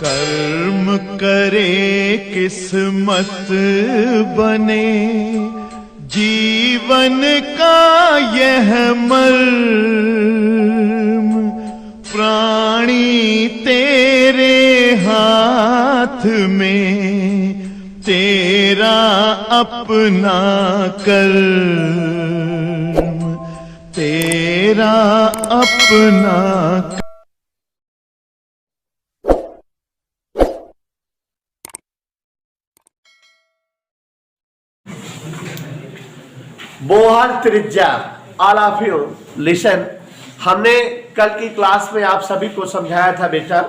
कर्म करे किस्मत बने, जीवन का यह मर्म, प्राणी तेरे हाथ में, तेरा अपना कर्म, तेरा अपना। बोहर त्रिज्या, ऑल ऑफ यू लिसन। हमने कल की क्लास में आप सभी को समझाया था बेटा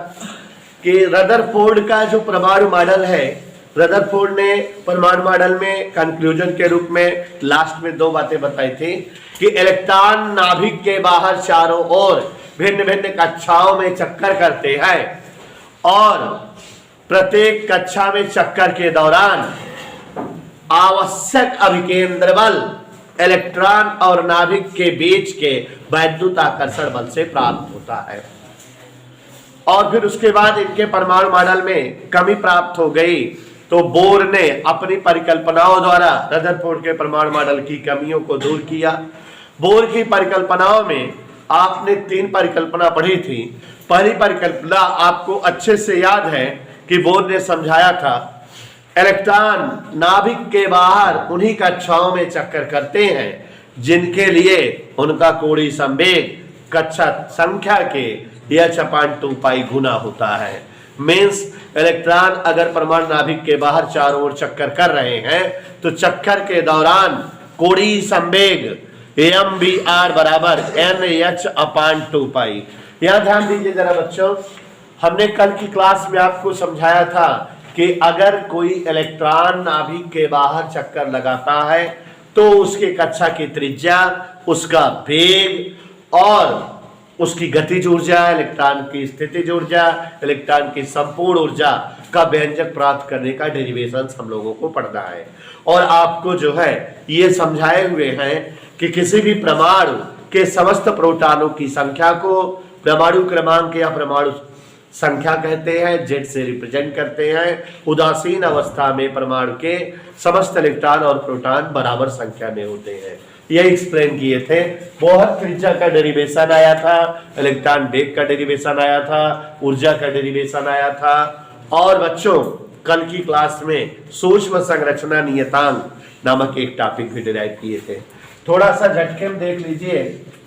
कि रदरफोर्ड का जो परमाणु मॉडल है, रदरफोर्ड ने परमाणु मॉडल में कंक्लूजन के रूप में लास्ट में दो बातें बताई थी कि इलेक्ट्रॉन नाभिक के बाहर चारों ओर भिन्न भिन्न कक्षाओं में चक्कर करते हैं और प्रत्येक कक्षा में चक्कर के दौरान आवश्यक अभिकेंद्र बल इलेक्ट्रॉन और नाभिक के बीच के वैद्युत आकर्षण बल से प्राप्त होता है। और फिर उसके बाद इनके परमाणु मॉडल में कमी प्राप्त हो गई तो बोर ने अपनी परिकल्पनाओं द्वारा रदरफोर्ड के परमाणु मॉडल की कमियों को दूर किया। बोर की परिकल्पनाओं में आपने 3 परिकल्पना पढ़ी थी। पहली परिकल्पना आपको अच्छे से याद है कि बोर ने समझाया था इलेक्ट्रॉन नाभिक के बाहर उन्हीं कक्षाओं में चक्कर करते हैं जिनके लिए उनका कोणीय संवेग कक्षा संख्या के h/2 पाई गुना होता है। मीन्स इलेक्ट्रॉन अगर परमाणु नाभिक के बाहर चारों ओर चक्कर कर रहे हैं तो चक्कर के दौरान कोणीय संवेग mvr बराबर nh/2 पाई। यहां ध्यान दीजिए जरा बच्चों, हमने कल की क्लास में आपको समझाया था कि अगर कोई इलेक्ट्रॉन नाभिक के बाहर चक्कर लगाता है तो उसके कक्षा की त्रिज्या, उसका वेग और उसकी गतिज ऊर्जा, इलेक्ट्रॉन की स्थितिज ऊर्जा, इलेक्ट्रॉन की संपूर्ण ऊर्जा का व्यंजक प्राप्त करने का डेरिवेशन हम लोगों को पढ़ना है। और आपको जो है ये समझाए हुए हैं कि किसी भी परमाणु के समस्त प्रोटॉनों की संख्या को परमाणु क्रमांक या परमाणु संख्या कहते हैं, जेड से रिप्रेजेंट करते हैं। उदासीन अवस्था में परमाणु के समस्त इलेक्ट्रॉन और प्रोटॉन बराबर संख्या में होते हैं। यह एक्सप्लेन किए थे। बोहर त्रिज्या का डेरिवेशन आया था, इलेक्ट्रॉन वेग का डेरिवेशन आया था, ऊर्जा का डेरिवेशन आया था। और बच्चों कल की क्लास में सूक्ष्म संरचना नियतांक नामक एक टॉपिक भी डिराइव किए थे। थोड़ा सा झटके में देख लीजिए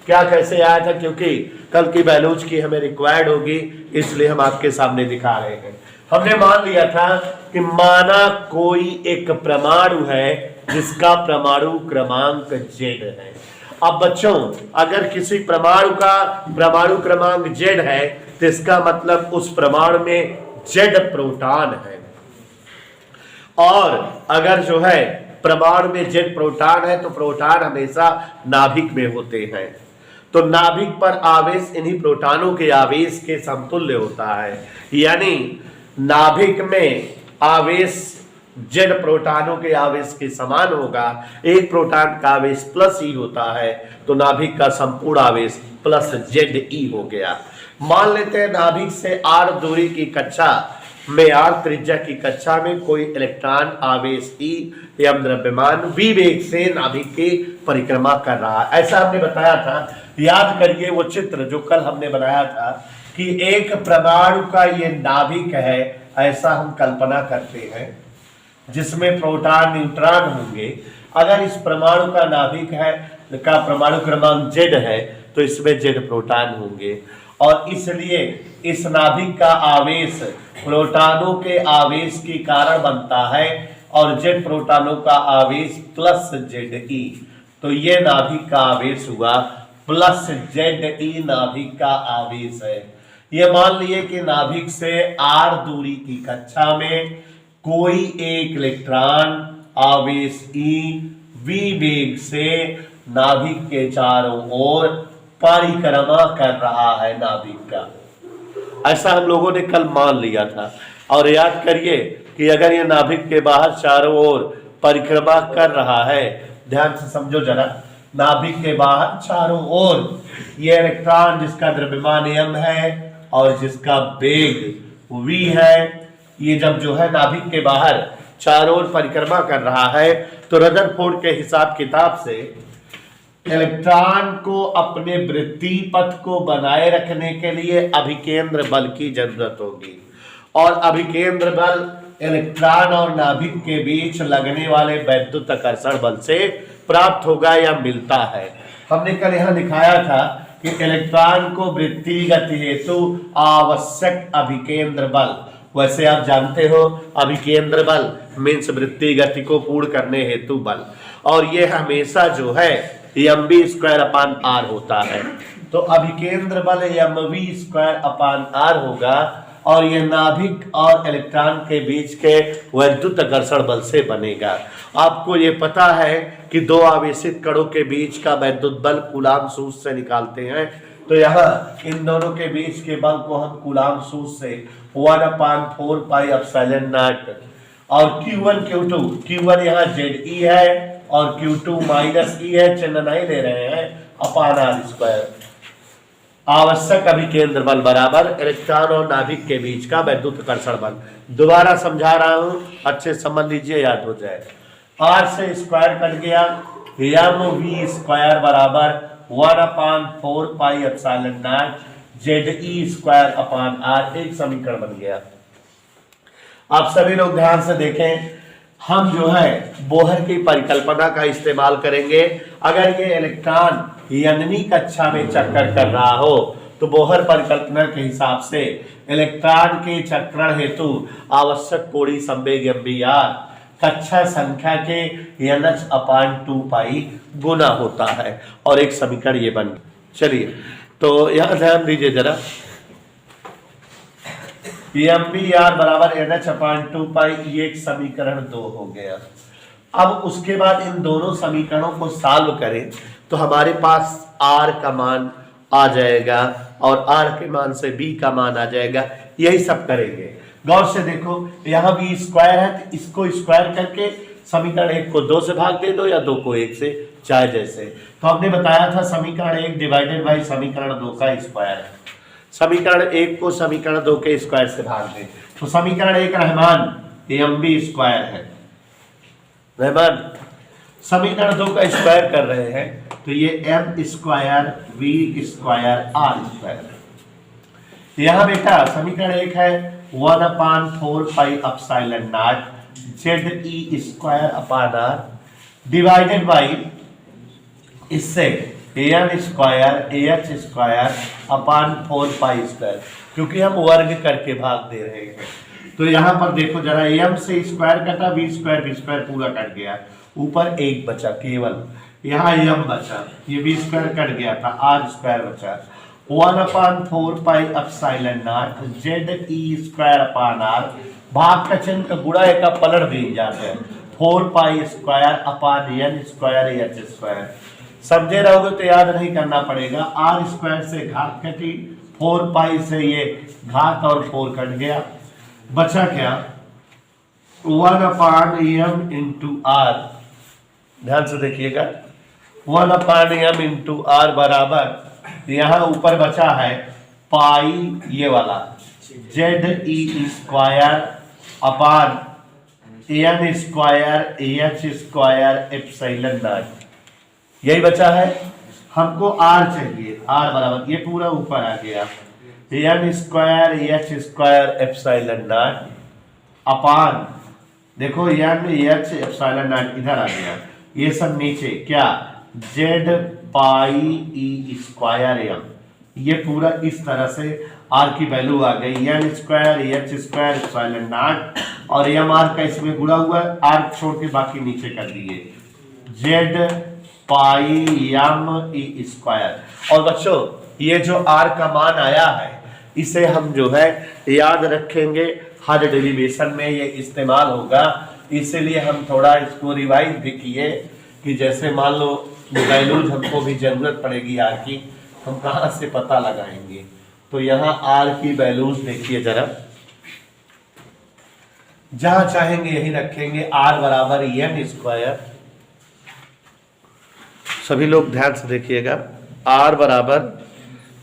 क्या कैसे आया था, क्योंकि कल की बैलोज की हमें रिक्वायर्ड होगी, इसलिए हम आपके सामने दिखा रहे हैं। हमने मान लिया था कि माना कोई एक परमाणु है जिसका परमाणु क्रमांक Z है। अब बच्चों अगर किसी परमाणु का परमाणु क्रमांक Z है तो इसका मतलब उस परमाणु में Z प्रोटॉन है। और अगर जो है परमाणु में Z प्रोटॉन है तो प्रोटॉन हमेशा नाभिक में होते हैं, तो नाभिक पर आवेश इन्हीं प्रोटॉनों के आवेश के समतुल्य होता है। यानी नाभिक में आवेश Z प्रोटॉनों के आवेश के समान होगा। एक प्रोटॉन का आवेश प्लस ई होता है तो नाभिक का संपूर्ण आवेश प्लस ZE हो गया। मान लेते हैं नाभिक से r दूरी की कक्षा में, r त्रिज्या की कक्षा में कोई इलेक्ट्रॉन आवेश E एवं द्रव्यमान v वेग से नाभिक की परिक्रमा कर रहा है। ऐसा हमने बताया था, याद करिए वो चित्र जो कल हमने बनाया था कि एक परमाणु का ये नाभिक है, ऐसा हम कल्पना करते हैं जिसमें प्रोटॉन न्यूट्रॉन होंगे। अगर इस परमाणु का नाभिक है का परमाणु क्रमांक Z है तो इसमें Z प्रोटॉन होंगे और इसलिए इस नाभिक का आवेश प्रोटॉनों के आवेश के कारण बनता है और Z प्रोटॉनों का आवेश प्लस ZE, तो ये नाभिक का आवेश हुआ प्लस ZE नाभिक का आवेश है। ये मान लिए कि नाभिक से r दूरी की कक्षा में कोई एक इलेक्ट्रॉन आवेश E v वेग से नाभिक के चारों ओर परिक्रमा कर रहा है नाभिक का। ऐसा हम लोगों ने कल मान लिया था। और याद करिए कि अगर ये नाभिक के बाहर चारों ओर परिक्रमा कर रहा है, ध्यान से समझो जरा, नाभिक के बाहर चारों ओर ये इलेक्ट्रॉन जिसका द्रव्यमान m है और जिसका वेग v है, ये जब जो है नाभिक के बाहर चारों ओर परिक्रमा कर रहा है, तो रदरफोर्ड के हिसाब किताब से इलेक्ट्रॉन को अपने वृत्तीय पथ को बनाए रखने के लिए अभिकेंद्र बल की जरूरत होगी, और अभिकेंद्र बल इलेक्ट्रॉन और नाभिक के बीच लगने वाले वैद्युत आकर्षण बल से प्राप्त होगा या मिलता है। हमने कल यहाँ दिखाया था कि इलेक्ट्रॉन को वृत्तीय गति हेतु आवश्यक अभिकेंद्र बल, वैसे आप जानते हो अभिकेंद्र बल मीन्स वृत्तीय गति को पूर्ण करने हेतु बल, और ये हमेशा जो है mv²/r होता है। तो अभिकेंद्र बल mv²/r होगा, और ये नाभिक और इलेक्ट्रॉन के बीच के वैद्युत आकर्षण बल से बनेगा। आपको ये पता है कि दो आवेशित कणों के बीच का वैद्युत बल कूलाम सूत्र से निकालते हैं, तो यहाँ इन दोनों के बीच के बल को हम कूलाम सूत्र से 1/4πε0 और Q1 यहाँ ZE है और Q2 -E है, चिन्ह नहीं ले रहे हैं, r²। आवश्यक अभिकेंद्र बल बराबर इलेक्ट्रॉन और नाभिक के बीच का वैद्युत आकर्षण बल। दोबारा समझा रहा हूं, अच्छे समझ लीजिए, याद हो जाए। r से स्क्वायर कट गया, mv² बराबर 1/4πε0 ZE²/r, एक समीकरण बन गया। आप सभी लोग ध्यान से देखें, हम जो है बोहर की परिकल्पना का इस्तेमाल करेंगे। अगर ये इलेक्ट्रॉन यानवी कक्षा में चक्कर कर रहा हो तो बोहर परिकल्पना के हिसाब से इलेक्ट्रॉन के चक्रण हेतु आवश्यक कोणीय संवेग mvr कक्षा संख्या के nh/2π गुना होता है, और एक समीकरण ये बन। चलिए तो यहां ध्यान दीजिए जरा, mvr बराबर nh/2π, ये एक समीकरण 2 हो गया। अब उसके बाद इन दोनों समीकरणों को सॉल्व करें तो हमारे पास r का मान आ जाएगा और r के मान से b का मान आ जाएगा। यही सब करेंगे। गौर से देखो, यहाँ v² है तो इसको स्क्वायर करके समीकरण 1 को 2 से भाग दे दो या 2 को 1 से, चाहे जैसे। तो हमने बताया था समीकरण 1 डिवाइडेड बाई समीकरण 2 का स्क्वायर है। समीकरण 1 को समीकरण 2 के स्क्वायर से भाग दे तो समीकरण 1 रहमान mv² है, रहमान। समीकरण 2 का स्क्वायर कर रहे हैं तो ये m²v²r²। यहाँ बेटा समीकरण 1 है 1/4πε0 ZE²/r डिवाइडेड बाई इससे n²ah²/4π², क्योंकि हम वर्ग करके भाग दे रहे हैं। तो यहाँ पर देखो जरा, m से स्क्वायर कटा, v² पूरा कट गया, ऊपर 1 बचा केवल, यहाँ m बचा, ये v² कट गया था, r² बचा। 1/4πε0 ZE²/r, भाग का चिन्ह का गुणा का पलट देख जाते हैं, 4π² समझे रहोगे तो याद नहीं करना पड़ेगा। r² से घात कटी, 4π से ये घात और 4 कट गया, बचा क्या 1/m×r। ध्यान से देखिएगा, 1/m×r बराबर यहाँ ऊपर बचा है पाई, ये वाला ZE²/n²h²ε0, यही बचा है। हमको r चाहिए, r बराबर ये पूरा ऊपर आ गया n²h²ε0 अपान, देखो n/h² इधर आ गया, ये सब नीचे क्या Z πe²m, ये पूरा इस तरह से r की वैल्यू आ गई n²h²ε0 और mr का इसमें गुणा हुआ, r छोड़ के बाकी नीचे कर दिए Z πe²। और बच्चों ये जो r का मान आया है इसे हम जो है याद रखेंगे, हर डेरिवेशन में ये इस्तेमाल होगा, इसलिए हम थोड़ा इसको रिवाइज भी किए कि जैसे मान लो वैल्यूज हमको भी जरूरत पड़ेगी r की, हम कहाँ से पता लगाएंगे। तो यहाँ r की वैल्यूज देखिए जरा, जहां चाहेंगे यही रखेंगे, r बराबर n²। सभी लोग ध्यान से देखिएगा, r बराबर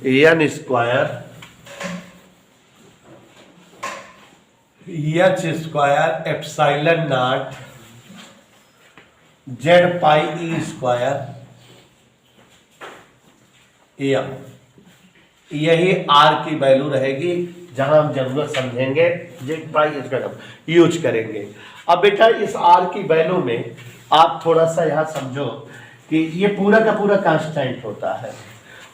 n² H square epsilon naught Z pi E square M, यही आर की वैल्यू रहेगी जहां हम जरूरत समझेंगे जेड पाई इसका यूज करेंगे। अब बेटा इस आर की वैल्यू में आप थोड़ा सा यहां समझो कि ये पूरा का पूरा कांस्टेंट होता है,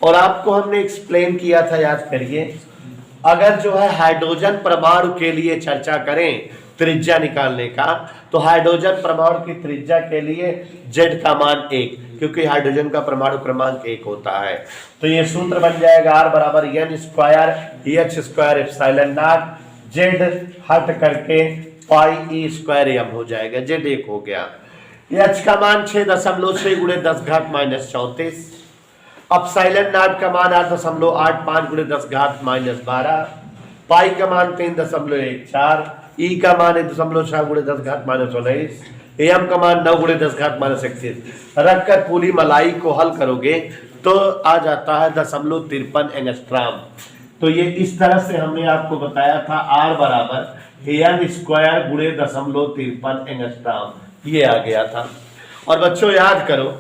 और आपको हमने एक्सप्लेन किया था, याद करिए, अगर जो है हाइड्रोजन परमाणु के लिए चर्चा करें त्रिज्या निकालने का, तो हाइड्रोजन परमाणु की त्रिज्या के लिए z का मान 1, क्योंकि हाइड्रोजन का परमाणु क्रमांक 1 होता है। तो ये सूत्र बन जाएगा R बराबर n square H square epsilon not z हट करके पाई ई स्क्वायर m हो जाएगा, z 1 हो गया। h का मान 6.6 गुणे 10 घात माइनस 34, एप्सिलॉन नॉट का मान 8.85 गुणे 10 घात माइनस 12, पाई का मान 3.14, ई का मान 1.6 गुणे 10 घात माइनस 19, एम का मान 9 गुणे 10 घात माइनस 31। रखकर पूरी मलाई को हल करोगे तो आ जाता है 0.53 एंगस्ट्रॉम। तो ये इस तरह से हमने आपको बताया था R बराबर एन स्क्वायर गुणे 0.53 एंगस्ट्रॉम, ये आ गया था। और बच्चों याद करो,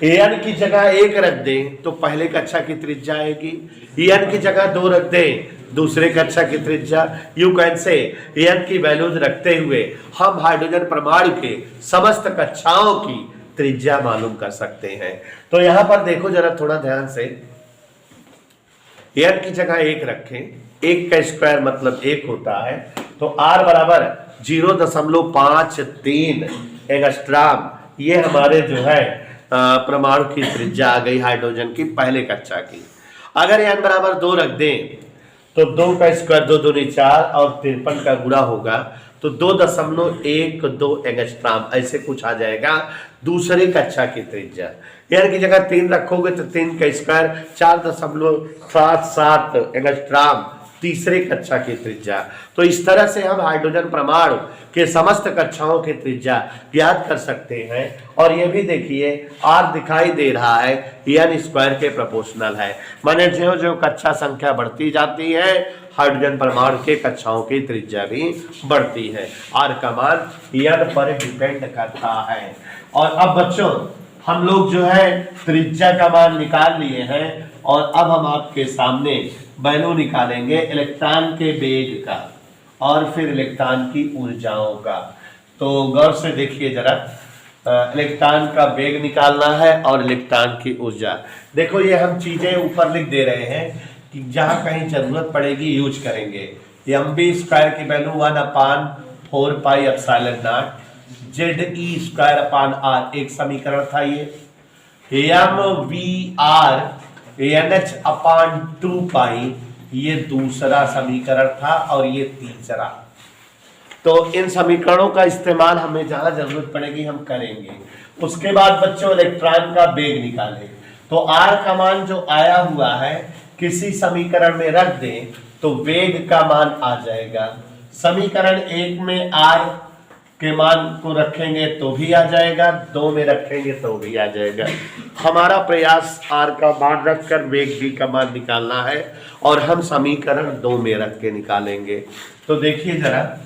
एन की जगह 1 रख दें तो पहले कक्षा की त्रिज्या आएगी, एन की जगह 2 रख दें दूसरे कक्षा की त्रिज्या। यू कैन से एन की वैल्यूज रखते हुए हम हाइड्रोजन परमाणु के समस्त कक्षाओं की त्रिज्या मालूम कर सकते हैं। तो यहां पर देखो जरा थोड़ा ध्यान से, एन की जगह 1 रखें, 1 का स्क्वायर मतलब 1 होता है, तो R बराबर 0.53 एंगस्ट्रॉम, ये हमारे जो है परमाणु की त्रिज्या आ गई हाइड्रोजन की पहले कक्षा की। अगर n बराबर 2 रख दें तो 2 का स्क्वायर 2 दूनी 4 और 53 का गुणा होगा तो 2.12 एंगस्ट्रॉम ऐसे कुछ आ जाएगा दूसरे कक्षा की त्रिज्या। n की जगह 3 रखोगे तो 3 का स्क्वायर 4.77 एंगस्ट्रॉम तीसरे कक्षा की त्रिज्या। तो इस तरह से हम हाइड्रोजन परमाणु के समस्त कक्षाओं की त्रिज्या ज्ञात कर सकते हैं। और ये भी देखिए R दिखाई दे रहा है n स्क्वायर के प्रोपोर्शनल है, माने जो जो कक्षा संख्या बढ़ती जाती है हाइड्रोजन परमाणु के कक्षाओं की त्रिज्या भी बढ़ती है। R का मान n पर डिपेंड करता है। और अब बच्चों हम लोग जो है त्रिज्या का मान निकाल लिए हैं, और अब हम आपके सामने वैल्यू निकालेंगे इलेक्ट्रॉन के वेग का और फिर इलेक्ट्रॉन की ऊर्जाओं का। तो गौर से देखिए जरा, इलेक्ट्रॉन का वेग निकालना है और इलेक्ट्रॉन की ऊर्जा। देखो ये हम चीजें ऊपर लिख दे रहे हैं कि जहां कहीं जरूरत पड़ेगी यूज करेंगे। mv स्क्वायर की value 1/4 pi epsilon not ZE square upon R एक समीकरण था, ये mvr NH अपान 2 पाई ये दूसरा समीकरण था, और ये तीसरा। तो इन समीकरणों का इस्तेमाल हमें जहां जरूरत पड़ेगी हम करेंगे। उसके बाद बच्चों इलेक्ट्रॉन का वेग निकालें, तो R का मान जो आया हुआ है किसी समीकरण में रख दें तो वेग का मान आ जाएगा। समीकरण 1 में R के मान को रखेंगे तो भी आ जाएगा, 2 में रखेंगे तो भी आ जाएगा। हमारा प्रयास R का मान रखकर वेग V का मान निकालना है, और हम समीकरण 2 में रख के निकालेंगे। तो देखिए जरा,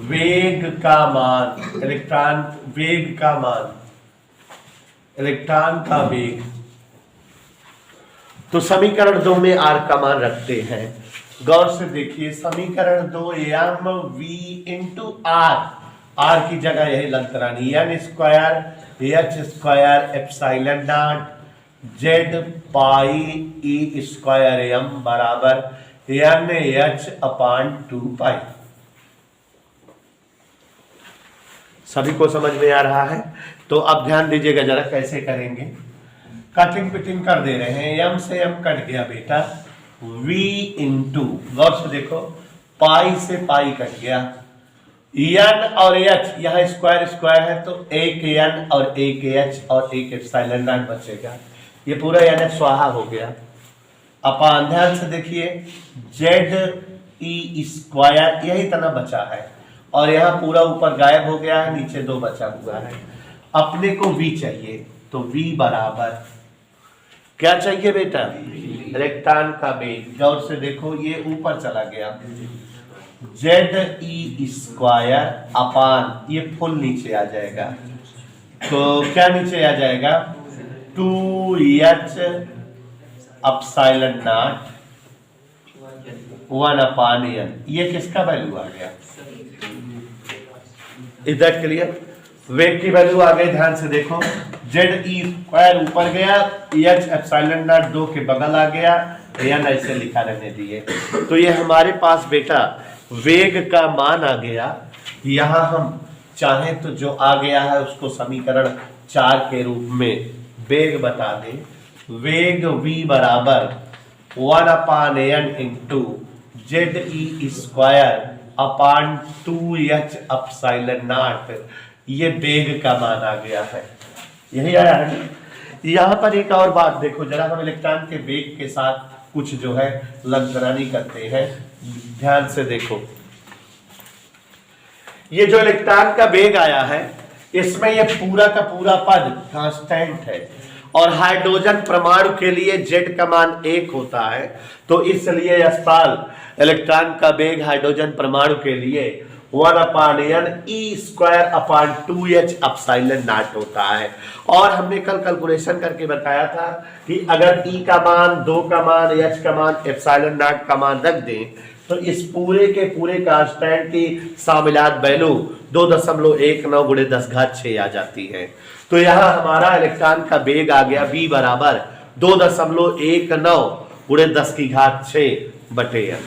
वेग का मान, इलेक्ट्रॉन वेग का मान, इलेक्ट्रॉन का वेग, तो समीकरण 2 में R का मान रखते हैं। गौर से देखिए समीकरण 2 mv इंटू R की जगह यही लंतरानी n square H square epsilon naught Z pi E square M बराबर NH अपान 2 पाई। सभी को समझ में आ रहा है? तो अब ध्यान दीजिएगा जरा कैसे करेंगे। कटिंग पिटिंग कर दे रहे हैं, m से m कट गया बेटा, v इंटू, गौर से देखो, पाई से पाई कट गया, n और h यहाँ स्क्वायर स्क्वायर है तो एक n और एक h और एक एप्सिलॉन नॉट बचेगा, ये पूरा NH स्वाहा हो गया। अपान, ध्यान से देखिए, ZE स्क्वायर यही तना बचा है, और यहाँ पूरा ऊपर गायब हो गया है, नीचे 2 बचा हुआ है। अपने को V चाहिए, तो V बराबर क्या चाहिए बेटा? इलेक्ट्रॉन का वेग। गौर से देखो ये ऊपर चला गया, ZE² अपान, ये फुल नीचे आ जाएगा, तो क्या नीचे आ जाएगा 2H एप्सिलॉन नॉट 1/n। ये किसका वैल्यू आ गया? Is that clear? वेग की वैल्यू आ गई, ध्यान से देखो। ZE² ऊपर गया, H एप्सिलॉन नॉट 2 के बगल आ गया, n ऐसे लिखा रहने दिए। तो ये हमारे पास बेटा वेग का मान आ गया। यहां हम चाहें तो जो आ गया है उसको समीकरण 4 के रूप में वेग बता दें। वेग v बराबर 1/n into ZE² upon 2H epsilon not, ये वेग का मान आ गया है। यही आया है ना? यहां पर एक और बात देखो जरा, हम इलेक्ट्रॉन के वेग के साथ कुछ जो है लगदरानी करते हैं, ध्यान से देखो। ये जो इलेक्ट्रॉन का वेग आया है इसमें ये पूरा का पूरा पद कांस्टेंट है, और हाइड्रोजन परमाणु के लिए Z का मान 1 होता है, तो इसलिए यशपाल इलेक्ट्रॉन का वेग हाइड्रोजन परमाणु के लिए 1/n E² upon 2H epsilon not होता है। और हमने कल कैलकुलेशन करके बताया था कि अगर E का मान, 2 का मान, H का मान, एप्सिलॉन नॉट का मान रख दें तो इस पूरे के पूरे कांस्टेंट की शामिलात वैल्यू 2.19 गुणे 10⁻6 आ जाती है। तो यहाँ हमारा इलेक्ट्रॉन का वेग आ गया v बराबर 2.19 गुणे 10�6/n।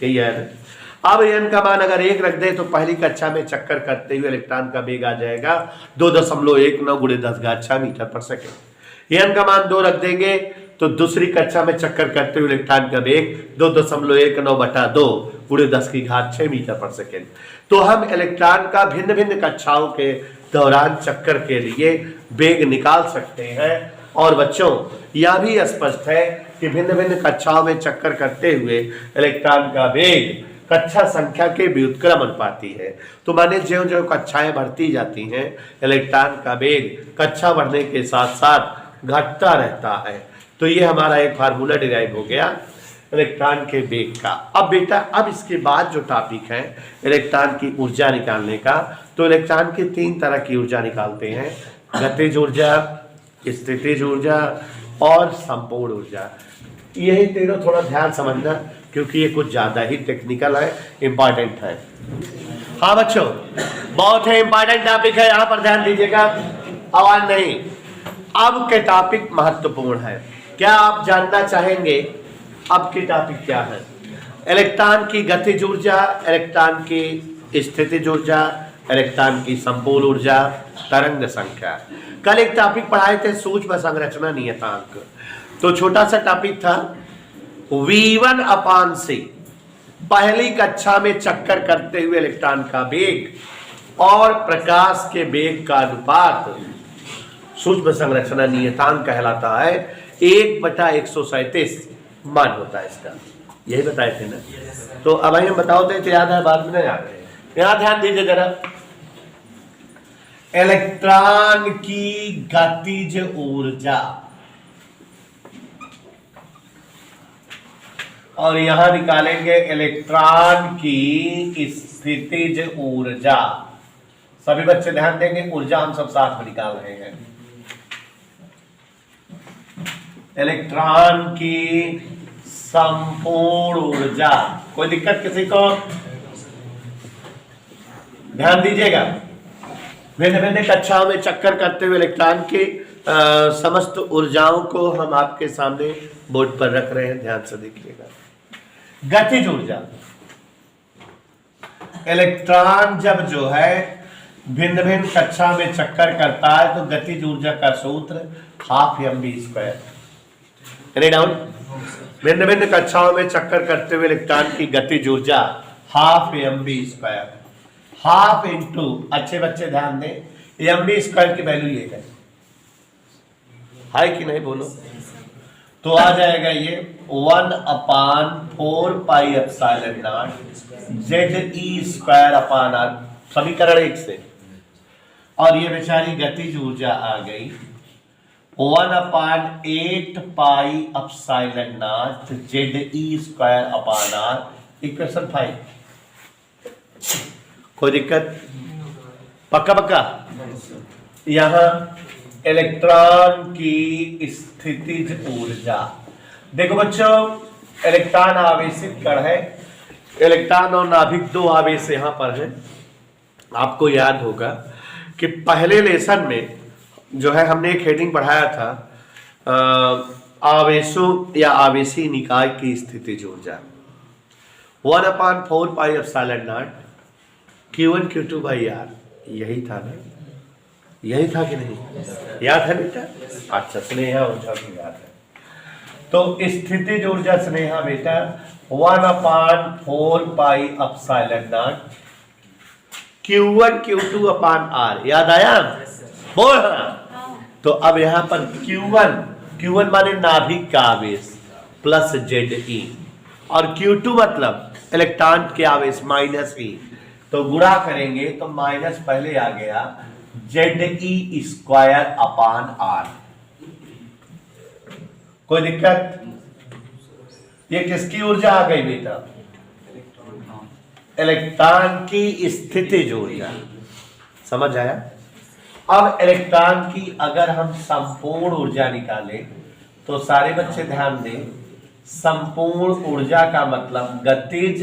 यही है। अब n का मान अगर 1 रख दे तो पहली कक्षा में चक्कर करते हुए इलेक्ट्रॉन का वेग आ जाएगा 2.19 गुणे 10⁻6 मीटर पर सेकेंड। n का मान 2 रख देंगे तो दूसरी कक्षा में चक्कर करते हुए इलेक्ट्रॉन का वेग 2.19/2 गुणे 10⁻6 मीटर पर सेकेंड। तो हम इलेक्ट्रॉन का भिन्न भिन्न कक्षाओं के दौरान चक्कर के लिए वेग निकाल सकते हैं। और बच्चों यह भी स्पष्ट है कि भिन्न भिन्न कक्षाओं में चक्कर करते हुए इलेक्ट्रॉन का वेग कक्षा संख्या के व्युत्क्रम अनुपाती है। तो माने ज्यों ज्यों कक्षाएं बढ़ती जाती हैं इलेक्ट्रॉन का वेग कक्षा बढ़ने के साथ साथ घटता रहता है। तो ये हमारा एक फार्मूला डिराइव हो गया इलेक्ट्रॉन के वेग का। अब बेटा अब इसके बाद जो टॉपिक है इलेक्ट्रॉन की ऊर्जा निकालने का, तो इलेक्ट्रॉन की 3 तरह की ऊर्जा निकालते हैं, गतिज ऊर्जा, स्थितिज ऊर्जा और संपूर्ण ऊर्जा। यही तीनों थोड़ा ध्यान समझना क्योंकि ये कुछ ज्यादा ही टेक्निकल है, इंपॉर्टेंट है। हाँ बच्चों बहुत ही इंपॉर्टेंट टॉपिक है, यहाँ पर ध्यान दीजिएगा, आवाज नहीं। अब के टॉपिक महत्वपूर्ण है। क्या आप जानना चाहेंगे अब की टॉपिक क्या है? इलेक्ट्रॉन की गतिज ऊर्जा, इलेक्ट्रॉन की स्थितिज ऊर्जा, इलेक्ट्रॉन की संपूर्ण ऊर्जा, तरंग संख्या। कल एक टॉपिक पढ़ाए थे सूक्ष्म संरचना नियतांक, तो छोटा सा टॉपिक था V1/c। पहली कक्षा में चक्कर करते हुए इलेक्ट्रॉन का वेग और प्रकाश के वेग का अनुपात सूक्ष्म संरचना नियतांक कहलाता है। 1/137 मान होता है इसका, यही बताए थे ना। तो अब हम बताओ तो याद है, बाद में नहीं याद है। यहां ध्यान दीजिए जरा, इलेक्ट्रॉन की गतिज ऊर्जा और यहां निकालेंगे इलेक्ट्रॉन की स्थितिज ऊर्जा। सभी बच्चे ध्यान देंगे, ऊर्जा हम सब साथ में निकाल रहे हैं। इलेक्ट्रॉन की संपूर्ण ऊर्जा, कोई दिक्कत किसी को? ध्यान दीजिएगा, भिन्न भिन्न कक्षाओं में चक्कर करते हुए इलेक्ट्रॉन की समस्त ऊर्जाओं को हम आपके सामने बोर्ड पर रख रहे हैं, ध्यान से देखिएगा। गतिज ऊर्जा, इलेक्ट्रॉन जब जो है भिन्न भिन्न कक्षा में चक्कर करता है तो गतिज ऊर्जा का सूत्र 12mv²। डाउन, भिन्न भिन्न कक्षाओं में चक्कर करते हुए इलेक्ट्रॉन की गतिज ऊर्जा 12mv²। 12 इंटू, अच्छे बच्चे ध्यान दें, mv² की वैल्यू ये है कि नहीं बोलो? तो आ जाएगा ये 1/4πε0 ZE²/r, समीकरण 1 से। और ये बेचारी गतिज ऊर्जा आ गई 1/8πε0 ZE²/r इक्वेशन 5, कोई दिक्कत? पक्का पक्का? यहां इलेक्ट्रॉन की स्थितिज ऊर्जा देखो बच्चों, इलेक्ट्रॉन आवेशित कण है, इलेक्ट्रॉन और नाभिक दो आवेश यहां पर है। आपको याद होगा कि पहले लेसन में जो है हमने एक हेडिंग पढ़ाया था, आवेशों या आवेशी निकाय की स्थितिज ऊर्जा 1/4 pi epsilon not Q1 Q2 by R, यही था ना? यही था कि नहीं? याद है बेटा? अच्छा, स्नेहा ऊर्जा की याद है। तो स्थितिज ऊर्जा स्नेहा बेटा 1/4 pi epsilon not Q1 Q2 upon R, याद आया? बोल हाँ। तो अब यहां पर Q1 माने नाभिक का आवेश प्लस ZE, और Q2 मतलब इलेक्ट्रॉन के आवेश माइनस E, तो गुणा करेंगे तो माइनस पहले आ गया ZE स्क्वायर अपान R। कोई दिक्कत? ये किसकी ऊर्जा आ गई बेटा? इलेक्ट्रॉन की स्थितिज ऊर्जा। समझ आया? अब इलेक्ट्रॉन की अगर हम संपूर्ण ऊर्जा निकालें तो सारे बच्चे ध्यान दें, संपूर्ण ऊर्जा का मतलब गतिज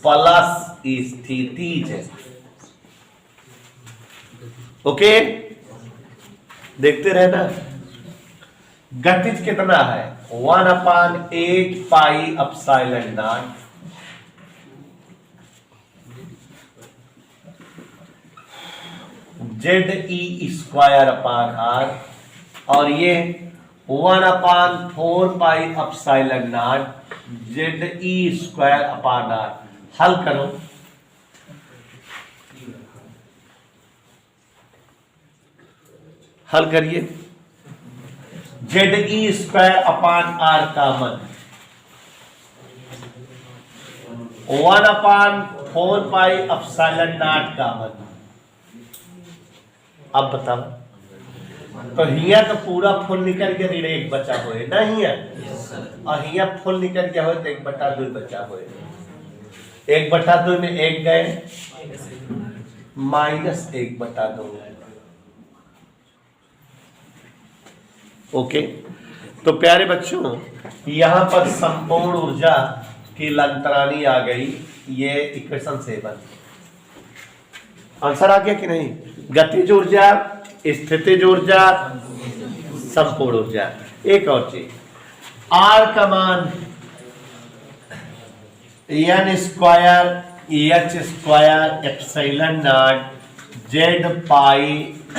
प्लस स्थितिज। ओके, देखते रहना। गतिज कितना है? 1/8 pi epsilon not ZE square upon R, और ये 1/4 pi epsilon not ZE square upon R। हल करो, हल करिए। ZE स्क्वायर अपान R का मन 1/4 पाई एप्सिलॉन नॉट का मन। अब बताओ, तो हिया तो पूरा फुल निकल के ऋण 1 बचा हुए ना हिया, और हिया फुल निकल के हो तो 1/2 बचा हुए। 1/2 में 1 गए, माइनस 1/2। ओके, तो प्यारे बच्चों यहां पर संपूर्ण ऊर्जा की लंतरानी आ गई, ये इक्वेशन 7। आंसर आ गया कि नहीं? गतिज ऊर्जा, स्थितिज ऊर्जा, संपूर्ण ऊर्जा। एक और चीज, R का मान N square H square epsilon not Z pi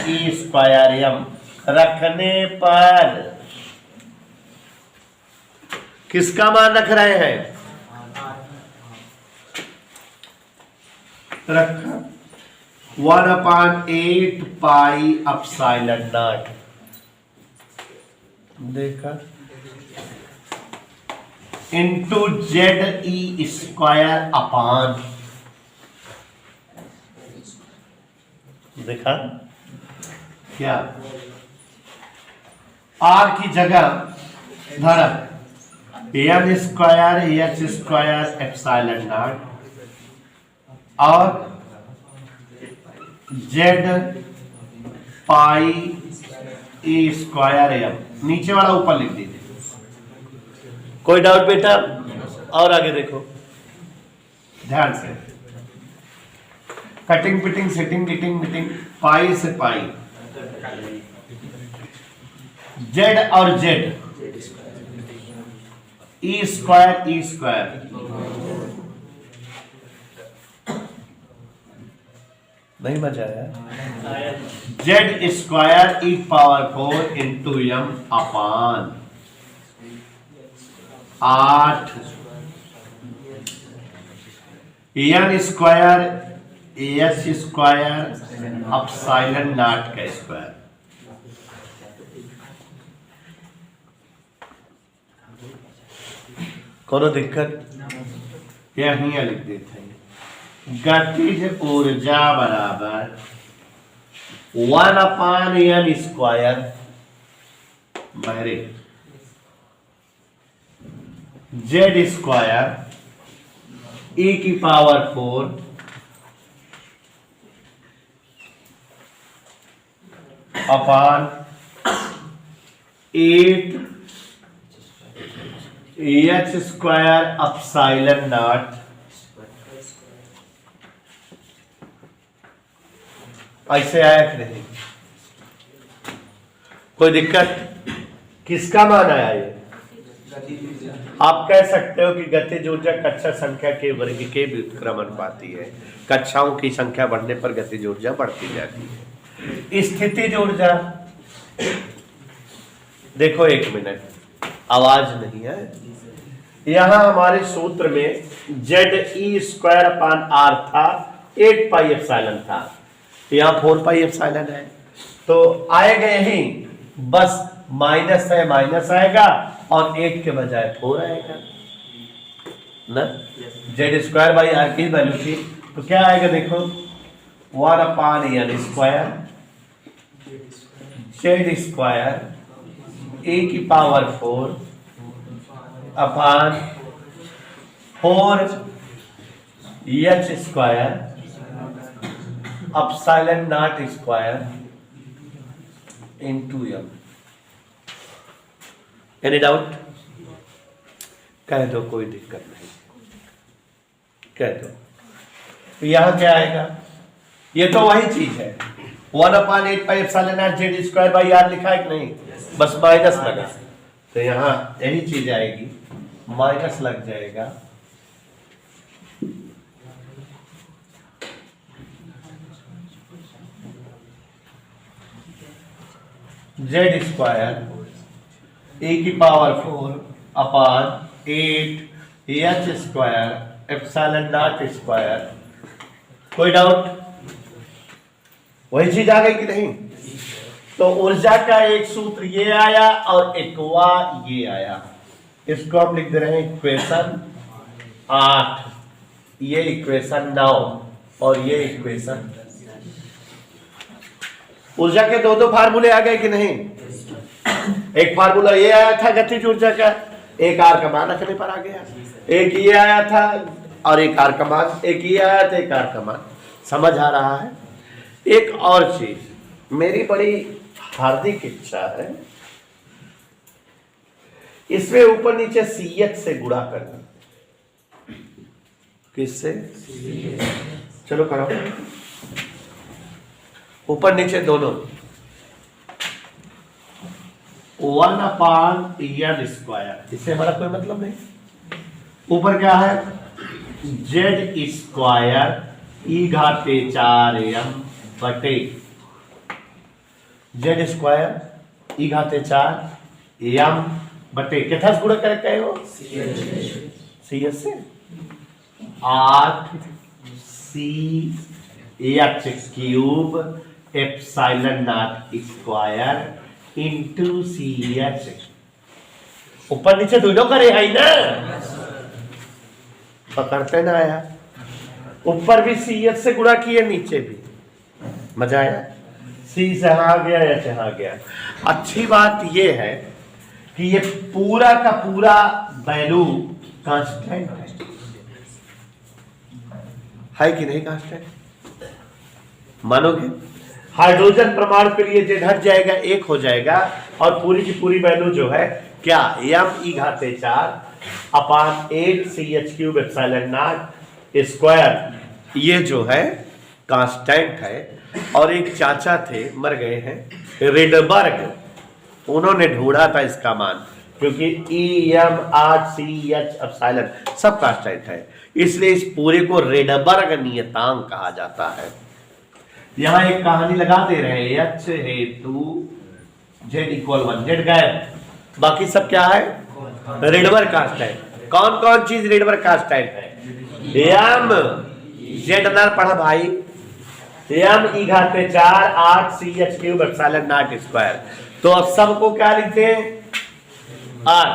E square M रखने पर किसका मान रख रहे हैं? रखा 1/8 पाई एप्सिलॉन नॉट। देखा इंटू ZE स्क्वायर अपान, देखा क्या? R की जगह धरा N square H square epsilon not और Z पाई E स्क्वायर M, नीचे वाला ऊपर लिख दीजिए। कोई डाउट बेटा? और आगे देखो ध्यान से, कटिंग पिटिंग सेटिंग गिटिंग मीटिंग, पाई से पाई, Z और Z E स्क्वायर नहीं मजा आया? Z square E power 4 into M upon 8 N square H square epsilon not का स्क्वायर। कोनो दिक्कत? यहीं लिख देते हैं, गतिज ऊर्जा बराबर 1/N स्क्वायर बहरे Z स्क्वायर e की power 4 upon 8 h square epsilon not ऐसे आया कि नहीं? कोई दिक्कत? किसका मान आया ये? आप कह सकते हो कि गतिज ऊर्जा कक्षा संख्या के वर्ग के व्युत्क्रमण पाती है। कक्षाओं की संख्या बढ़ने पर गतिज ऊर्जा बढ़ती जाती है। स्थितिज ऊर्जा देखो, एक मिनट, आवाज नहीं है। यहां हमारे सूत्र में ZE² अपान R था, 8 पाई एप्सिलॉन था, यहाँ 4 पाई एप्सिलॉन है, तो आएगा यही, बस माइनस है, माइनस आएगा और 8 के बजाय 4 आएगा ना। Z² बाई R की वैल्यू थी, तो क्या आएगा देखो, 1 अपान N स्क्वायर Z² e की पावर 4 अपान 4 h square epsilon naught square into m। Any doubt? कह दो, कोई दिक्कत नहीं, कह दो। तो यहां क्या आएगा? ये तो वही चीज है, 1 अपान 8 pi epsilon not Z² by R लिखा है कि नहीं, बस माइनस लगा, तो यहां यही चीज आएगी, माइनस लग जाएगा Z² e की power 4 upon 8 h square epsilon not square. कोई डाउट? वही चीज आ गई कि नहीं? तो ऊर्जा का एक सूत्र ये आया और एकवा ये आया, इसको हम लिख दे रहे हैं इक्वेशन 8, ये इक्वेशन 9 और ये इक्वेशन। ऊर्जा के दो दो फार्मूले आ गए कि नहीं? एक फार्मूला ये आया था गतिज ऊर्जा का, एक आर का मान रखने पर आ गया, एक ये आया था और एक आर का मान, एक ये आया था एक आर का मान। समझ आ रहा है? एक और चीज मेरी बड़ी हार्दिक इच्छा है, इसमें ऊपर नीचे CH से गुणा करना। किससे? चलो करो, ऊपर नीचे दोनों। 1 अपान N स्क्वायर, इससे हमारा कोई मतलब नहीं। ऊपर क्या है? Z² e घाते 4m बटे Z² e घाते 4m बटे कितना गुणा करके आए हो? CH से 8 CH³ epsilon not square into CH। ऊपर नीचे दोनों करे है ना, पकड़ते ना आया। ऊपर भी CH से गुणा किए, नीचे भी। मजा आया? C से आ गया, H से आ गया। अच्छी बात यह है कि ये पूरा का पूरा वैल्यू कांस्टेंट है कि नहीं? कांस्टेंट मानोगे? हाइड्रोजन परमाणु के लिए जो हट जाएगा 1 हो जाएगा और पूरी की पूरी वैल्यू जो है क्या, m e घाते 4 upon 8 CH³ epsilon not square, ये जो है कांस्टेंट है। और एक चाचा थे, मर गए हैं, रिडबर्ग, उन्होंने ढूंढा था इसका मान, क्योंकि EM 8 CH एप्सिलॉन सब कांस्टेंट है, इसलिए इस पूरे को रिडबर्ग नियतांक कहा जाता है। यहां एक कहानी लगा दे रहे हैं, H हेतु Z=1, Z गायब, बाकी सब क्या है? Rydberg constant. कौन कौन चीज रिडबर्ग कांस्टेंट है? M Z ना पढ़ा भाई, m e घाते 4 8 CH³ epsilon not square. तो अब सबको क्या लिखते हैं? R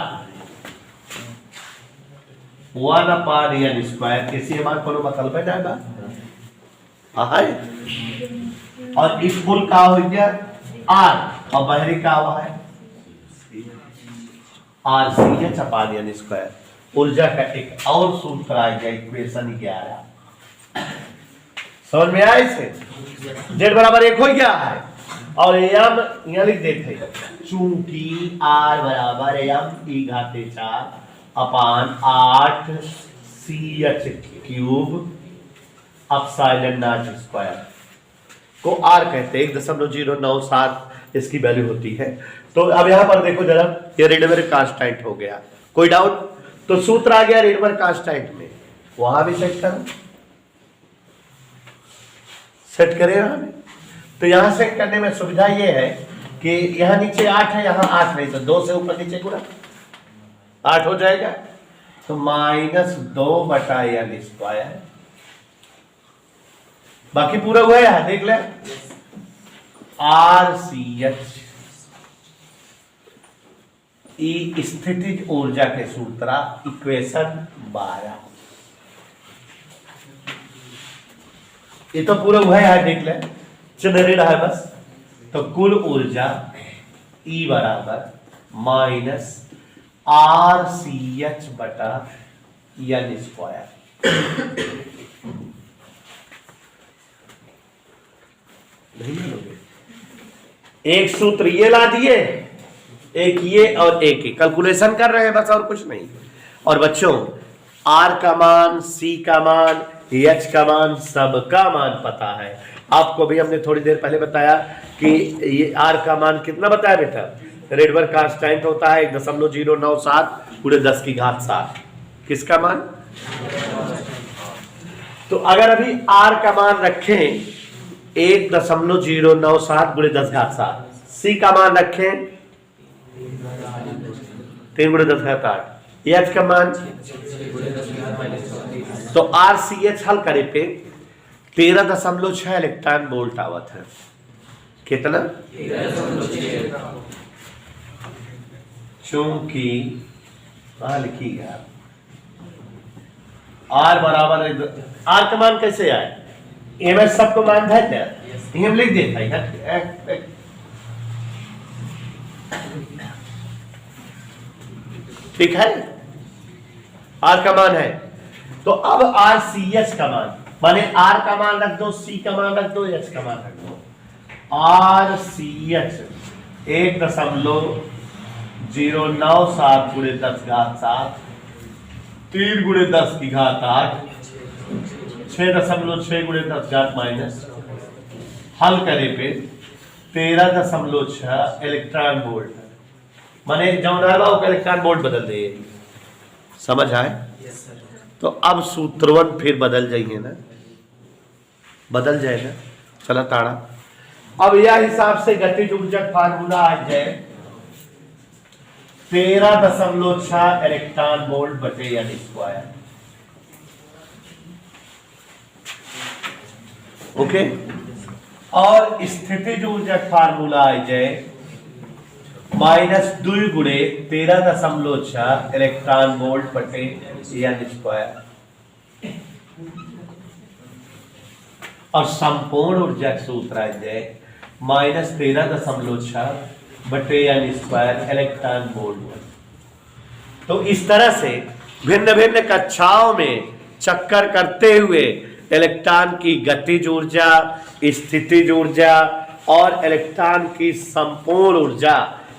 1 अपान N स्क्वायर। किसी हमारे को मतलब है जाएगा है, और इस फुल का हो गया R और बाहरी का हुआ है RCH अपान N स्क्वायर। ऊर्जा का एक और सूत्र आ गया, इक्वेशन 11। समझ में आया इसे? जेड बराबर 1 हो गया है और एम यहाँ लिख देते हैं, चूंकि आर बराबर एम ई घाते 4 upon 8 C H cube epsilon naught square को आर कहते हैं। 1.097 इसकी वैल्यू होती है। तो अब यहां पर देखो जरा, ये रेडबर्ग कांस्टेंट हो गया, कोई डाउट? तो सूत्र आ गया रेडबर्ग कांस्टेंट में, वहां भी सेट करो, सेट करें यहां भी। तो यहां सेट करने में सुविधा ये है कि यहां नीचे 8 है, यहां 8 नहीं, तो 2 से ऊपर नीचे गुणा 8 हो जाएगा। तो -2/n स्क्वायर, बाकी पूरा हुआ है, देख ले। RCH स्थितिज ऊर्जा के सूत्र, इक्वेशन 12। ये तो पूरा हुआ है, देख ले, चिन्ह रहा है बस। तो कुल ऊर्जा E बराबर -RCH/n स्क्वायर। एक सूत्र ये ला दिए, एक ये और एक ये, कैलकुलेशन कर रहे हैं बस, और कुछ नहीं। और बच्चों R का मान, C का मान, H का मान, सबका मान पता है आपको भी। हमने थोड़ी देर पहले बताया कि ये R का मान कितना बताया बेटा? रेडबर्ग कांस्टेंट होता है 1.097 × 10⁻7। किसका मान? तो अगर अभी R का मान रखें 1.097 × 10⁻7, C का मान रखें 3 × 10⁻8, H का मान, तो RCH हल करे पे 13.6 इलेक्ट्रॉन वोल्ट आवत है। कितना? चूंकि लिखिएगा R बराबर, R का मान कैसे आए? एमएस सबको मान है क्या? हम लिख देता है, ठीक है। R का मान है, तो अब RCH का मान, माने R का मान रख दो, C का मान रख दो, H का मान रख दो। RCH 1.097 × 10⁻7, 3 × 10⁻8, 6.6 × 10⁻⁻, हल करे पे 13.6 इलेक्ट्रॉन वोल्ट, माने जौन इलेक्ट्रॉन वोल्ट बदल दे। समझ आए? तो अब सूत्रवन फिर बदल जाइए ना, बदल जाएगा। चला ताड़ा, अब यह हिसाब से गतिज ऊर्जा फार्मूला आ जाए 13.6 इलेक्ट्रॉन वोल्ट बटे n स्क्वायर। ओके, और स्थितिज ऊर्जा फार्मूला आ जाए -2 × 13.6 इलेक्ट्रॉन वोल्ट बटे n स्क्वायर। और संपूर्ण ऊर्जा का सूत्र आ जाए -13.6 बटे n स्क्वायर इलेक्ट्रॉन वोल्ट। तो इस तरह से भिन्न भिन्न कक्षाओं में चक्कर करते हुए इलेक्ट्रॉन की गतिज ऊर्जा, स्थितिज ऊर्जा और इलेक्ट्रॉन की संपूर्ण ऊर्जा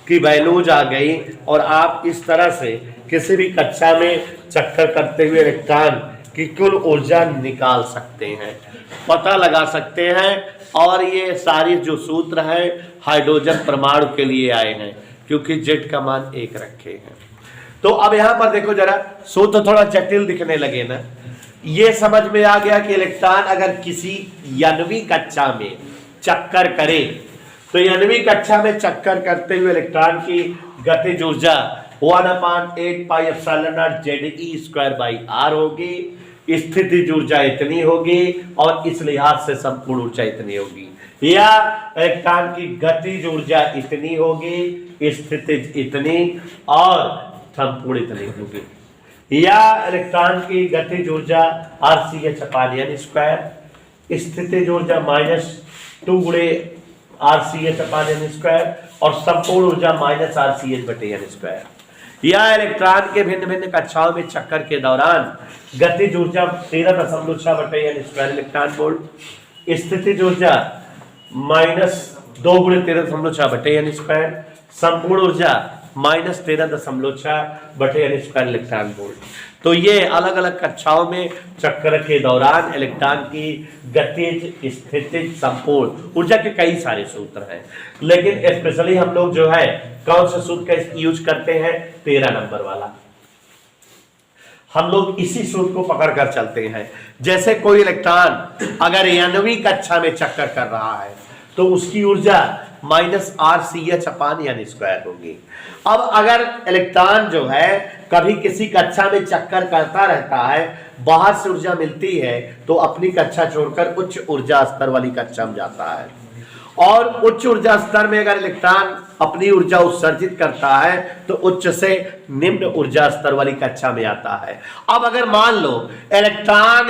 की वैल्यूज आ गई, और आप इस तरह से किसी भी कक्षा में चक्कर करते हुए इलेक्ट्रॉन की कुल ऊर्जा निकाल सकते हैं, पता लगा सकते हैं। और ये सारी जो सूत्र है हाइड्रोजन परमाणु के लिए आए हैं, क्योंकि जेड का मान 1 रखे हैं। तो अब यहां पर देखो जरा, सूत्र थोड़ा जटिल दिखने लगे ना। ये समझ में आ गया कि इलेक्ट्रॉन अगर किसी 9वीं कक्षा में चक्कर करे, तो 9वीं कक्षा में चक्कर करते हुए इलेक्ट्रॉन की गतिज ऊर्जा 1/8πε0 Ze² होगी, स्थितिज ऊर्जा इतनी होगी, और इस लिहाज से संपूर्ण ऊर्जा इतनी होगी, या इलेक्ट्रॉन की गतिज ऊर्जा इतनी होगी, स्थितिज इतनी, और संपूर्ण इतनी होगी, या इलेक्ट्रॉन की गतिज ऊर्जा RCH/n², स्थितिज ऊर्जा -2 × RCH/n², और संपूर्ण ऊर्जा -RCH/n²। या इलेक्ट्रॉन के भिन्न भिन्न कक्षाओं में चक्कर के दौरान गतिज ऊर्जा 13.6 बटे n स्क्वायर इलेक्ट्रॉन वोल्ट, स्थितिज ऊर्जा -2 × 13.6 बटे n स्क्वायर, संपूर्ण ऊर्जा -13.6 बटे n स्क्वायर इलेक्ट्रॉन वोल्ट। तो ये अलग अलग कक्षाओं में चक्कर के दौरान इलेक्ट्रॉन की गतिज, स्थितिज, संपूर्ण ऊर्जा के कई सारे सूत्र हैं, लेकिन स्पेशली हम लोग जो है कौन सा सूत्र का यूज करते हैं, 13 नंबर वाला। हम लोग इसी सूत्र को पकड़ कर चलते हैं। जैसे कोई इलेक्ट्रॉन अगर 9वीं कक्षा में चक्कर कर रहा है तो उसकी ऊर्जा -RCH/n² होगी। अब अगर इलेक्ट्रॉन जो है कभी किसी कक्षा में चक्कर करता रहता है, बाहर से ऊर्जा मिलती है तो अपनी कक्षा छोड़कर उच्च ऊर्जा स्तर वाली कक्षा में जाता है, और उच्च ऊर्जा स्तर में अगर इलेक्ट्रॉन अपनी ऊर्जा उत्सर्जित करता है तो उच्च से निम्न ऊर्जा स्तर वाली कक्षा में आता है। अब अगर मान लो इलेक्ट्रॉन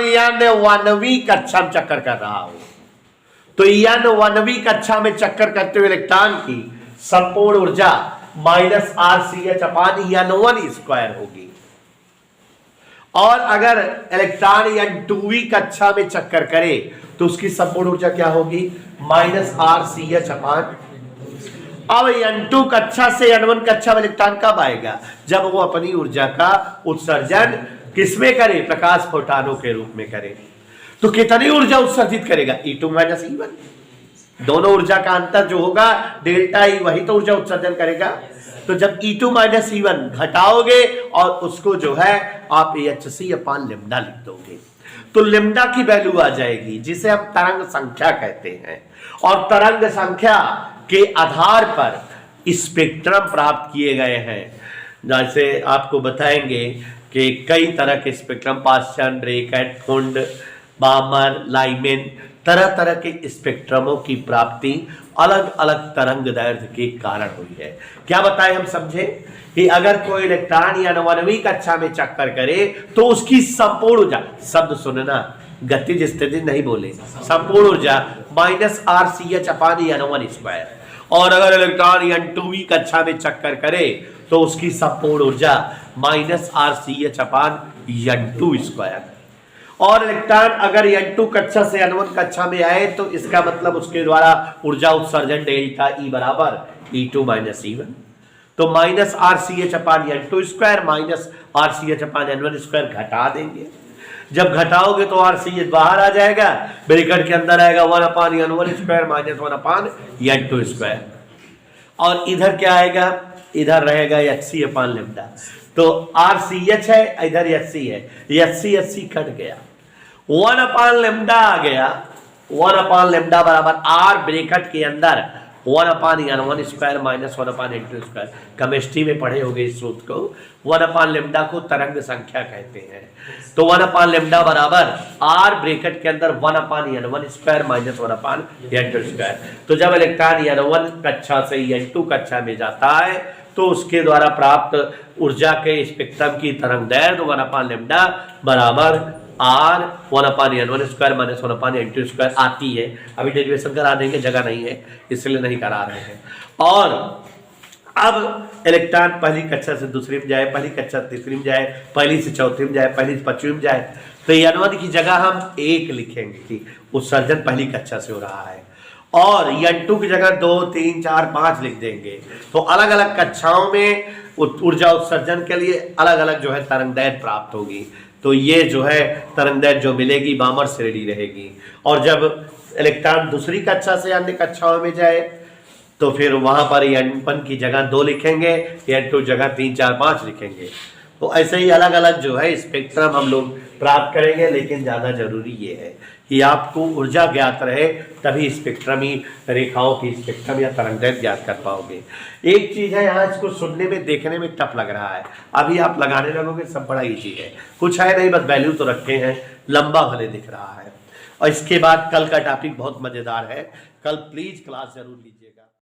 9वीं कक्षा में चक्कर कर रहा हो तो 9वीं कक्षा में चक्कर करते हुए इलेक्ट्रॉन की संपूर्ण ऊर्जा -RCH/n² होगी, और अगर इलेक्ट्रॉन 2वीं कक्षा में चक्कर करे तो उसकी संपूर्ण ऊर्जा क्या होगी, -RCH/। अब n2 कक्षा से n1 कक्षा में इलेक्ट्रॉन कब आएगा, जब वो अपनी ऊर्जा का उत्सर्जन किसमें करे, प्रकाश फोटानों के रूप में करे। तो कितनी ऊर्जा उत्सर्जित करेगा, E2 - E1। दोनों ऊर्जा का अंतर जो होगा डेल्टा E, वही तो ऊर्जा उत्सर्जन करेगा। तो जब E2 - E1 घटाओगे और उसको जो है आप hc/λ लिख दोगे तो लैम्डा की वैल्यू आ जाएगी, जिसे हम तरंग संख्या कहते हैं। और तरंग संख्या के आधार पर स्पेक्ट्रम प्राप्त किए गए हैं। जैसे आपको बताएंगे कि कई तरह के स्पेक्ट्रम, पास्चन, रेकेट, फुंड, बामर, लाइमेन, तरह तरह के स्पेक्ट्रमों की प्राप्ति अलग अलग तरंग दैर्ध्य के कारण हुई है। क्या बताएं हम समझे कि अगर कोई इलेक्ट्रॉन 9वीं कक्षा में चक्कर करे तो उसकी संपूर्ण ऊर्जा, शब्द सुनना, गतिज स्थिति नहीं बोले, संपूर्ण ऊर्जा -RCH/n², और अगर इलेक्ट्रॉन 2वीं कक्षा में चक्कर करे तो उसकी संपूर्ण ऊर्जा -RCH/n²। और इलेक्ट्रॉन अगर n2 कक्षा से n1 कक्षा में आए तो इसका मतलब उसके द्वारा ऊर्जा उत्सर्जन डेल्टा E बराबर E2 - E1। तो -RCH/n² -RCH/n² घटा देंगे। जब घटाओगे तो RCH बाहर आ जाएगा, ब्रैकेट के अंदर आएगा 1/n² - 1/n²। और इधर क्या आएगा, इधर रहेगा hc/λ। तो RCH है, इधर hc है, hc कट गया, 1/λ आ गया। 1/λ बराबर R ब्रैकेट के अंदर 1/n² - 1/n²। केमिस्ट्री में पढ़े होंगे इस सूत्र को। 1/λ को तरंग संख्या कहते हैं। तो 1/λ बराबर R ब्रैकेट के अंदर 1/n² - 1/n²। तो जब इलेक्ट्रॉन n1 कक्षा से n2 कक्षा में जाता है तो उसके द्वारा प्राप्त ऊर्जा के स्पेक्ट्रम की तरंग दैर्ध्य 1/λ बराबर R 1/n² - 1/n² आती है। अभी डेरिवेशन करा देंगे, जगह नहीं है इसलिए नहीं करा रहे हैं। और अब इलेक्ट्रॉन पहली कक्षा से दूसरी में जाए, पहली कक्षा से तीसरी में जाए, पहली से चौथी में जाए, पहली से पांचवी में जाए, तो n1 की जगह हम 1 लिखेंगे कि उत्सर्जन पहली कक्षा से हो रहा है, और n2 की जगह 2, 3, 4, 5 लिख देंगे। तो अलग अलग कक्षाओं में ऊर्जा उत्सर्जन के लिए अलग अलग जो है तरंगदैर्ध्य प्राप्त होगी। तो ये जो है तरंगदैर्ध्य जो मिलेगी बामर श्रेणी रहेगी। और जब इलेक्ट्रॉन दूसरी कक्षा से अन्य कक्षाओं में जाए तो फिर वहां पर n1 की जगह 2 लिखेंगे, n2 जगह 3, 4, 5 लिखेंगे। तो ऐसे ही अलग अलग जो है स्पेक्ट्रम हम लोग प्राप्त करेंगे, लेकिन ज़्यादा जरूरी ये है कि आपको ऊर्जा ज्ञात रहे, तभी स्पेक्ट्रमी रेखाओं की स्पेक्ट्रम या तरंगदैर्ध्य ज्ञात कर पाओगे। एक चीज़ है, यहाँ इसको सुनने में देखने में टफ लग रहा है, अभी आप लगाने लगोगे सब बड़ा ईजी है, कुछ है नहीं, बस वैल्यू तो रखे हैं, लंबा भले दिख रहा है। और इसके बाद कल का टॉपिक बहुत मज़ेदार है, कल प्लीज़ क्लास जरूर लीजिएगा।